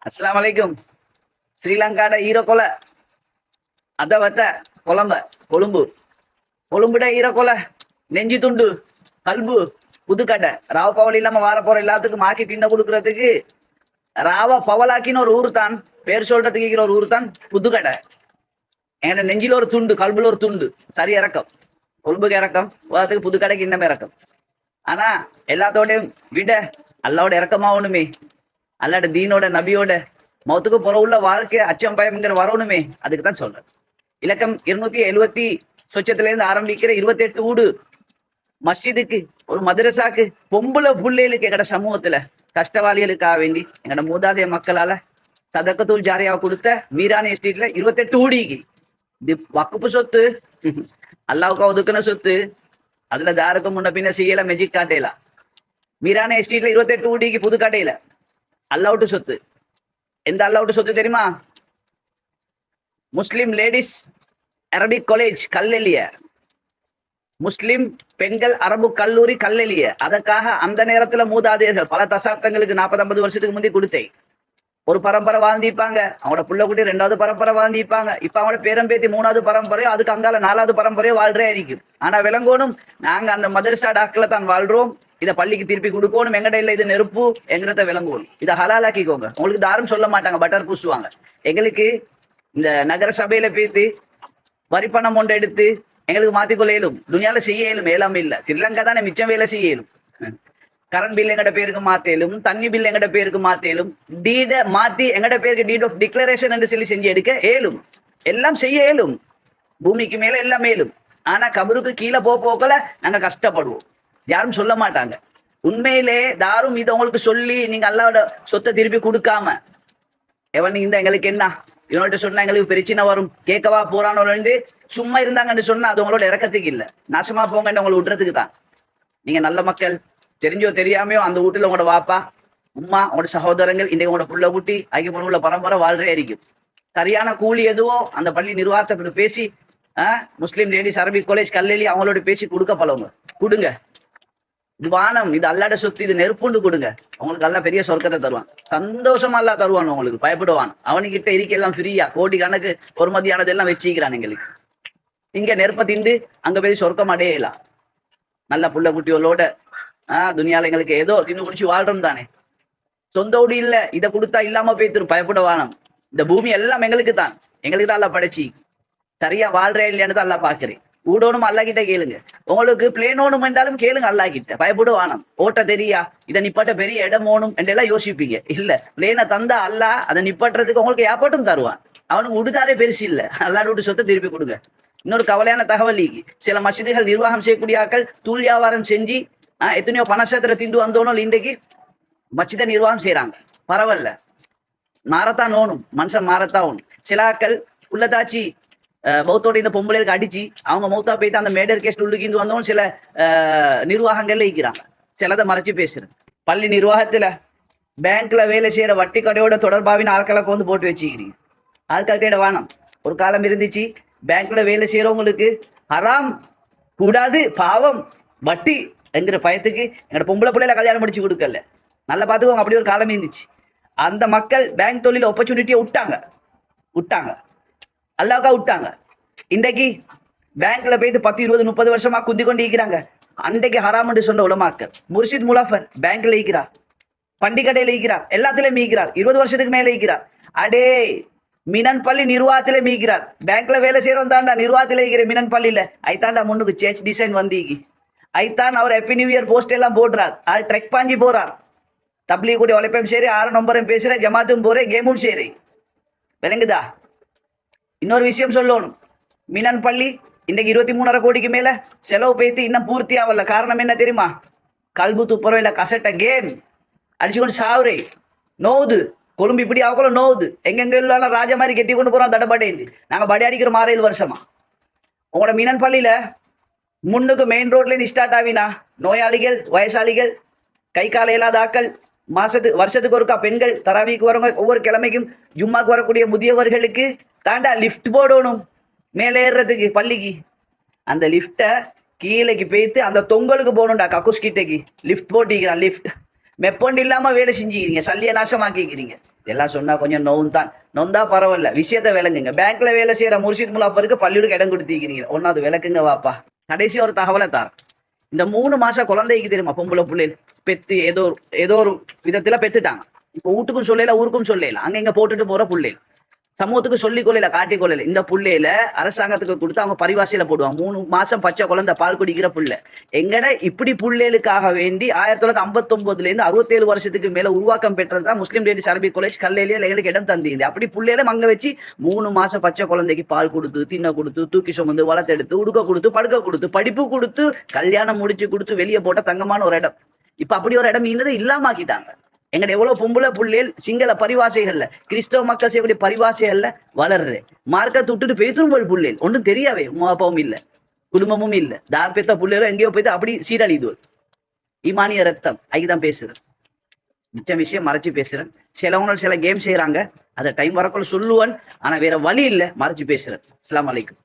அஸ்ஸலாமு அலைக்கும். ஸ்ரீலங்காட ஈரக்கொலை அதவத்த கொலம்ப கொழும்பு கொழும்புட ஈரக்கொலை நெஞ்சு துண்டு கல்பு புதுக்கட்டை ராவ பவல் இல்லாம வார போற எல்லாத்துக்கும் ஆக்கி தின்ன கொடுக்கறதுக்கு ராவ பவலாக்கின்னு ஒரு ஊர் தான், பேர் சொல்றதுக்கு ஒரு ஊர் தான் புதுக்கட்டை. எங்க நெஞ்சில ஒரு துண்டு கல்புல ஒரு துண்டு சரி இறக்கம், கொழும்புக்கு இறக்கம், உலகத்துக்கு புதுக்கடைக்கு இன்னமே இறக்கம். ஆனா எல்லாத்தோடையும் விட அல்லாவோட இறக்கமாகணுமே, அல்லாட தீனோட நபியோட மௌத்துக்கு புற உள்ள வாழ்க்கை அச்சம் பயம்ங்கிற வரணுமே, அதுக்கு தான் சொல்றேன். இலக்கம் 270 சொச்சத்துல இருந்து ஆரம்பிக்கிற 28 ஊடு மஸ்ஜிதுக்கு ஒரு மதரசாக்கு பொம்புல புள்ளைகளுக்கு எங்கட சமூகத்துல கஷ்டவாளிகளுக்காக வேண்டி எங்கட மூதாதைய மக்களால சதக்கத்தூள் ஜாரியாவை கொடுத்த வீராணி எஸ்டேட்ல 28 ஊடிக்கு இது வக்குப்பு சொத்து. அல்லாவுக்கா ஒதுக்குன சொத்து, அதுல தாருக்கு முன்ன பின்ன செய்யல மெஜிக் காட்டையில வீராணி எஸ்டேட்ல 28 ஊடிக்கு புதுக்காட்டையில அல்லாவுட்டு சொத்து. எந்த அல்லாவுட்டு சொத்து தெரியுமா? முஸ்லிம் லேடிஸ் அரபிக் காலேஜ் கல்லெலிய, முஸ்லிம் பெண்கள் அரபு கல்லூரி கல்லெலிய. அதற்காக அந்த நேரத்துல மூதாதையர்கள் பல தசாப்தங்களுக்கு 40-50 வருஷத்துக்கு முந்தி கொடுத்தேன். ஒரு பரம்பரை வாழ்ந்திப்பாங்க, அவங்களோட புள்ள குட்டி 2வது பரம்பரை வாழ்ந்திப்பாங்க. இப்ப அவங்களோட பேரம்பேத்தி 3வது பரம்பரையோ அதுக்கு அங்கால 4வது பரம்பரையோ வாழ்றே இருக்கும். ஆனா விளங்கோனும் நாங்க அந்த மதரசா டாக்ல தான் வாழ்றோம், இதை பள்ளிக்கு திருப்பி கொடுக்கணும், எங்கட இல்ல இது நெருப்பு எங்கிறத விளங்குவோம். இதை ஹலாலாக்கிக்கோங்க. உங்களுக்கு தாரும் சொல்ல மாட்டாங்க, பட்டர் பூசுவாங்க. எங்களுக்கு இந்த நகர சபையில பேத்து வரிப்பணம் ஒன்றை எடுத்து எங்களுக்கு மாத்திக்கொள்ள இயலும், துணியால செய்ய இயலும், ஏலாமே இல்ல. ஸ்ரீலங்கா தானே மிச்சம் வேலை செய்ய இயலும். கரண்ட் பில் எங்கட பேருக்கு மாத்தேலும், தண்ணி பில் எங்கட பேருக்கு மாத்தேலும், டீட மாத்தி எங்கட பேருக்கு டீட் ஆஃப் டிக்ளரேஷன் என்று சொல்லி செஞ்சு எடுக்க ஏலும், எல்லாம் செய்ய இயலும். பூமிக்கு மேல எல்லாம் மேலும். ஆனா கபருக்கு கீழே போக்கல நாங்க கஷ்டப்படுவோம், யாரும் சொல்ல மாட்டாங்க. உண்மையிலே தாரும் இதை உங்களுக்கு சொல்லி நீங்க அல்லாவோட சொத்தை திருப்பி கொடுக்காம எவன் இந்த எங்களுக்கு என்ன இவன்கிட்ட சொன்னா எங்களுக்கு பிரச்சனை வரும் கேட்கவா போறானோன்னு சும்மா இருந்தாங்கன்னு சொன்னா அது உங்களோட இறக்கத்துக்கு இல்லை, நாசமா போங்கன்னு உங்களை விட்டுறதுக்கு தான். நீங்க நல்ல மக்கள், தெரிஞ்சோ தெரியாமையோ அந்த வீட்டுல உங்களோட வாப்பா உம்மா உங்களோட சகோதரங்கள் இன்றைக்கு உங்களோட புள்ள குட்டி ஐக்கிய உள்ள பரம்பரை வாழ்றே இருக்கும். சரியான கூலி எதுவோ அந்த பள்ளி நிர்வாகத்தை பேசி முஸ்லீம் லேடிஸ் அரபிக் காலேஜ் கல்லெலி அவங்களோட பேசி கொடுக்க பழவங்க கொடுங்க. இது வானம், இது அல்லாட சொத்து, இது நெருப்புண்டு கொடுங்க. அவங்களுக்கு எல்லாம் பெரிய சொர்க்கத்தை தருவான், சந்தோஷமா எல்லாம் தருவான். உங்களுக்கு பயப்படுவான். அவனுக்கிட்ட இருக்கலாம் ஃப்ரீயா கோடி கணக்கு பொறுமதியானது எல்லாம் வச்சுக்கிறான். எங்களுக்கு இங்க நெருப்ப திண்டு அங்க போய் சொர்க்கம் அடையலாம். நல்ல புள்ள குட்டிகளோட துணியால எங்களுக்கு ஏதோ தின்னு குடிச்சு வாழ்றோம் தானே. சொந்த ஊடி இல்ல, இதை கொடுத்தா இல்லாம போய்த்திரும், பயப்படுவானம். இந்த பூமி எல்லாம் எங்களுக்கு தான், எங்களுக்கு தான் எல்லாம் படைச்சி சரியா வாழ்றே இல்லையான்னு தான் எல்லாம் பாக்குறேன். ஊடோனும் அல்லா கிட்ட கேளுங்க, உங்களுக்கு பிளேனோனும் என்றாலும் கேளுங்க அல்லா கிட்ட. பயப்படுவானம். ஓட்ட தெரியா, இதை நிப்பாட்ட பெரிய இடம் ஓணும் என்றெல்லாம் யோசிப்பீங்க. இல்ல, பிளேனை தந்தா அல்லா அதை நிப்பாட்டுறதுக்கு உங்களுக்கு ஏப்பாட்டும் தருவான். அவனுக்கு உடுதாரே பெருசு இல்ல, அல்லாட விட்டு சொத்தை திருப்பி கொடுங்க. இன்னொரு கவலையான தகவல், சில மசிதிகள் நிர்வாகம் செய்யக்கூடிய ஆக்கள் தூள் வியாபாரம் செஞ்சு எத்தனையோ பணசத்திர திண்டு வந்தோனும் இன்றைக்கு மசித நிர்வாகம் செய்யறாங்க. பரவாயில்ல, மாறத்தான் ஓணும், மனுஷன் மாறத்தான் ஓணும். சில ஆக்கள் உள்ளதாச்சி மௌத்தோட இந்த பொம்பளைகளுக்கு அடிச்சு அவங்க மௌத்தா போயிட்டு அந்த மேடர் கேஸ் உள்ளுக்கு வந்தவங்க சில நிர்வாகங்கள்ல இருக்கிறாங்க. சிலதை மறைச்சு பேசுறேன். பள்ளி நிர்வாகத்துல பேங்க்ல வேலை செய்யற வட்டி கடையோட தொடர்பாவின் ஆட்களை வந்து போட்டு வச்சுக்கிறீங்க. ஆட்கள் தேட வானம். ஒரு காலம் இருந்துச்சு, பேங்க்ல வேலை செய்யறவங்களுக்கு ஹராம் கூடாது, பாவம் வட்டி என்கிற பயத்துக்கு எங்களோட பொம்பளை பிள்ளைல கல்யாணம் முடிச்சு கொடுக்கல. நல்லா பார்த்துக்கோங்க, அப்படி ஒரு காலமே இருந்துச்சு. அந்த மக்கள் பேங்க் தொழில் ஆப்பர்ச்சுனிட்டியை விட்டாங்க அல்லாவுக்கா விட்டாங்க. இன்றைக்கு பேங்க்ல போயிட்டு 10, 20, 30 வருஷமா குந்தி கொண்டு இருக்கிறாங்க. அன்றைக்கு ஹராம் என்று சொன்ன உலமாக்கள் முர்ஷித் முலாஃபர் பேங்க்ல இருக்கிறார், பண்டி கடையில இருக்கிறார், எல்லாத்திலும் மீக்கிறார். 20 வருஷத்துக்கு மேல இருக்கிறார். அடே மினன் பள்ளி நிர்வாகத்திலே மீக்கிறார். பேங்க்ல வேலை செய்யறோம் தாண்டா நிர்வாகத்திலே இருக்கிற மினன் பள்ளியில ஐத்தாண்டா முன்னுக்கு சேச் டிசைன் வந்தீங்க. ஐத்தான் அவர் ஹாப்பி நியூ இயர் போஸ்ட் எல்லாம் போடுறார். அது ட்ரெக் பாஞ்சி போறார். தப்லீ கூட உழைப்பையும் சரி, 6 நம்பரும் பேசுறேன், ஜமாத்தும் போறேன், கேமும் சரி. விளங்குதா? இன்னொரு விஷயம் சொல்லணும், மினன் பள்ளி இன்றைக்கு 23.5 கோடிக்கு மேல செலவு பேத்து இன்னும் பூர்த்தி ஆகல. காரணம் என்ன தெரியுமா? கல்பு துப்புறோம் இல்ல கசட்ட கேம் அடிச்சுக்கொண்டு சாவுரே நோவுது. கொழும்பு இப்படி ஆகல நோவுது. எங்கெங்க இல்லாம ராஜா மாதிரி கெட்டி கொண்டு போறோம் தடப்படைந்து. நாங்க படி அடிக்கிறோம் 6-7 வருஷமா. உங்களோட மினன் பள்ளியில முன்னுக்கு மெயின் ரோட்ல இருந்து ஸ்டார்ட் ஆவினா நோயாளிகள், வயசாளிகள், கை கால இல்லாத ஆக்கள், வருஷத்துக்கு ஒருக்கா பெண்கள் தராவிக்கு வரவங்க, ஒவ்வொரு கிழமைக்கும் ஜும்மாக்கு வரக்கூடிய முதியவர்களுக்கு தாண்டா லிஃப்ட் போடணும் மேலே ஏறுறதுக்கு பள்ளிக்கு. அந்த லிஃப்டை கீழேக்கு போய்த்து அந்த தொங்கலுக்கு போகணும்டா கக்குஸ் கிட்டக்கு லிஃப்ட் போட்டிக்கிறான். லிஃப்ட் மெப்பொண்டு இல்லாம வேலை செஞ்சுக்கிறீங்க, சல்லிய நாசமாக்கிக்கிறீங்க. இதெல்லாம் சொன்னா கொஞ்சம் நொந்தா பரவாயில்ல, விஷயத்த விளங்குங்க. பேங்க்ல வேலை செய்யற முர்ஷித் முலாப்பருக்கு பள்ளியோட இடம் கொடுத்திருக்கிறீங்க, ஒன்னாவது விளக்குங்க வாப்பா. கடைசி ஒரு தகவலை தார். இந்த 3 மாசம் குழந்தைக்கு தெரியுமா, பொம்பளை பிள்ளைகள் பெத்து ஏதோ ஒரு விதத்துல பெத்துட்டாங்க. இப்ப வீட்டுக்கும் சொல்லல, ஊருக்கும் சொல்லல, அங்க இங்க போட்டுட்டு போற பிள்ளைகள், சமூகத்துக்கு சொல்லிக் கொள்ளல, காட்டிக் கொள்ளல. இந்த புள்ளையில அரசாங்கத்துக்கு கொடுத்து அவங்க பரிவாசையில போடுவாங்க. 3 மாசம் பச்சை குழந்தை பால் குடிக்கிற புள்ள. எங்கட இப்படி புள்ளைகளுக்காக வேண்டி 1959 இருந்து 67 வருஷத்துக்கு மேல உருவாக்கம் பெற்றதுதான் முஸ்லீம் லேடிஸ் அரபிக் காலேஜ் கல்லேலியா எங்களுக்கு இடம் தந்தீங்க. அப்படி புள்ளையில அங்க வச்சு 3 மாசம் பச்சை குழந்தைக்கு பால் கொடுத்து, தின்ன கொடுத்து, தூக்கி சுமந்து, வளர்த்தெடுத்து, உடுக்க கொடுத்து, படுக்க கொடுத்து, படிப்பு கொடுத்து, கல்யாணம் முடிச்சு கொடுத்து வெளியே போட்ட தங்கமான ஒரு இடம். இப்ப அப்படி ஒரு இடம் இன்னது இல்லாம ஆக்கிட்டாங்க. எங்கட எவ்வளவு பொம்பளை புள்ளைகள் சிங்கள பரிவாசைகள்ல, கிறிஸ்தவ மக்கள் செய்யக்கூடிய பரிவாசைகள்ல வளர்ற மார்க்கத்தை விட்டுட்டு பேசும் போல் புள்ளைகள் ஒன்றும் தெரியாவே, அப்பாவும் இல்ல, குடும்பமும் இல்ல, தார் பெத்த புள்ளைகளும் எங்கேயோ போயிட்டு அப்படி சீரழிது. ஈமானிய ரத்தம் அதுதான் பேசுறேன். மிச்ச விஷயம் மறைச்சு பேசுறேன். சிலவங்க சில கேம் செய்யறாங்க, அதை டைம் வரக்குள்ள சொல்லுவன், ஆனா வேற வழி இல்ல, மறைச்சு பேசுறேன். அஸ்ஸலாமு அலைக்கும்.